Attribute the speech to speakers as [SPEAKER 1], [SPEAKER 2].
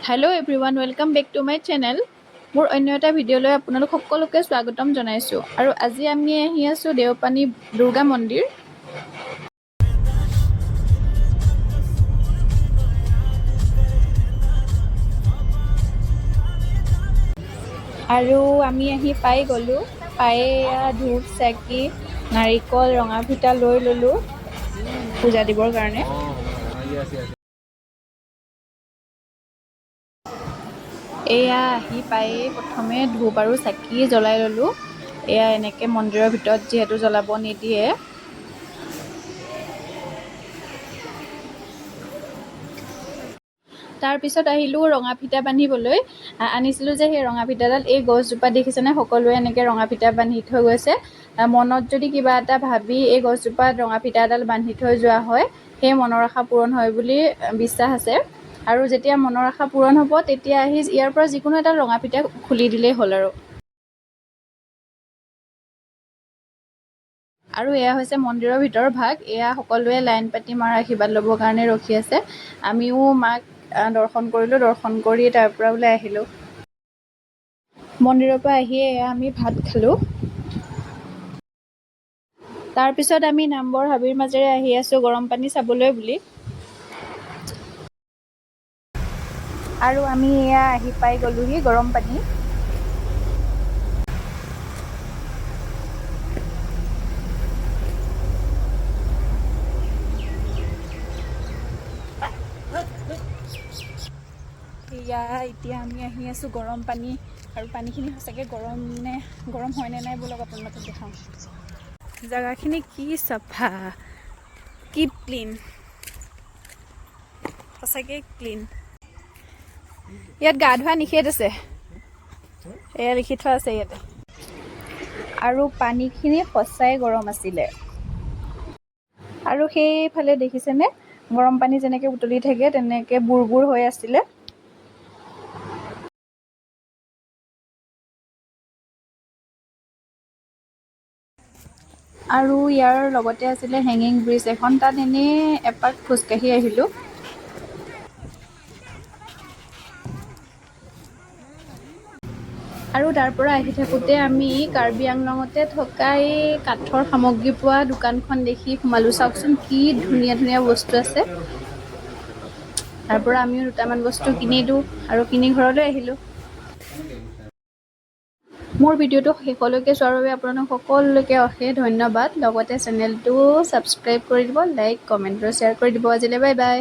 [SPEAKER 1] Hello' everyone, welcome back to my channel. মোৰ অন্য এটা ভিডিঅ'লৈ আপোনালোক সকলোকে স্বাগতম জনাইছোঁ। আৰু আজি আমি আহি আছোঁ দেওপানী দুৰ্গা মন্দিৰ। আৰু আমি আহি পাই গ'লোঁ। পায়ে ধূপ চাকি নাৰিকল ৰঙা ফিটা লৈ ল'লোঁ পূজা দিবৰ কাৰণে। এয়া আহি পায়েই প্ৰথমে ধূপ আৰু চাকি জ্বলাই ল'লোঁ। এয়া এনেকৈ মন্দিৰৰ ভিতৰত যিহেতু জ্বলাব নিদিয়ে। তাৰপিছত আহিলোঁ ৰঙা ফিটা বান্ধিবলৈ। আনিছিলোঁ যে সেই ৰঙা ফিটাডাল এই গছজোপা দেখিছেনে, সকলোৱে এনেকৈ ৰঙা ফিটা বান্ধি থৈ গৈছে। মনত যদি কিবা এটা ভাবি এই গছজোপাত ৰঙা ফিটা এডাল বান্ধি থৈ যোৱা হয়, সেই মনৰ আশা পূৰণ হয় বুলি বিশ্বাস আছে। আৰু যেতিয়া মনৰ আশা পূৰণ হ'ব, তেতিয়া আহি ইয়াৰ পৰা যিকোনো এটা ৰঙা ফিটা খুলি দিলেই হ'ল আৰু এয়া হৈছে মন্দিৰৰ ভিতৰ ভাগ। এয়া সকলোৱে লাইন পাতি মাৰ আশীৰ্বাদ ল'বৰ কাৰণে ৰখি আছে। আমিও মাক দৰ্শন কৰিলোঁ, দৰ্শন কৰি তাৰ পৰা ওলাই আহিলোঁ। মন্দিৰৰ পৰা আহিয়ে এয়া আমি ভাত খালোঁ। তাৰপিছত আমি নামবৰ হাবিৰ মাজেৰে আহি আছোঁ গৰম পানী চাবলৈ বুলি। আৰু আমি এয়া আহি পাই গ'লোহি গৰম পানী। এয়া এতিয়া আমি আহি আছোঁ গৰম পানী। আৰু পানীখিনি সঁচাকৈ গৰম হয়নে নাই ব'লক আপোনালোকক দেখাওঁ। জেগাখিনি কি চাফা, কি ক্লিন, সঁচাকৈ ক্লিন। ইয়াত গা ধোৱা নিষেধ আছে, এয়া লিখি থোৱা আছে ইয়াতে। আৰু পানীখিনি সঁচাই গৰম আছিলে। আৰু সেইফালে দেখিছেনে, গৰম পানী যেনেকৈ উতলি থাকে তেনেকৈ বুৰ হৈ আছিলে। আৰু ইয়াৰ লগতে আছিলে হেঙিং ব্ৰিজ এখন, তাত এনেই এপাক খোজকাঢ়ি আহিলোঁ। আৰু তাৰ পৰা আহি থাকোঁতে আমি কাৰ্বি আংলঙতে থকা এই কাঠৰ সামগ্ৰী পোৱা দোকানখন দেখি সোমালোঁ। চাওকচোন কি ধুনীয়া ধুনীয়া বস্তু আছে। তাৰ পৰা আমিও দুটামান বস্তু কিনিলোঁ আৰু কিনি ঘৰলৈ আহিলোঁ। মোৰ ভিডিঅ'টো শেষলৈকে চোৱাৰ বাবে আপোনালোক সকলোকে অশেষ ধন্যবাদ। লগতে চেনেলটো ছাবস্ক্ৰাইব কৰি দিব, লাইক, কমেণ্ট আৰু শ্বেয়াৰ কৰি দিব। আজিলৈ বাই বাই।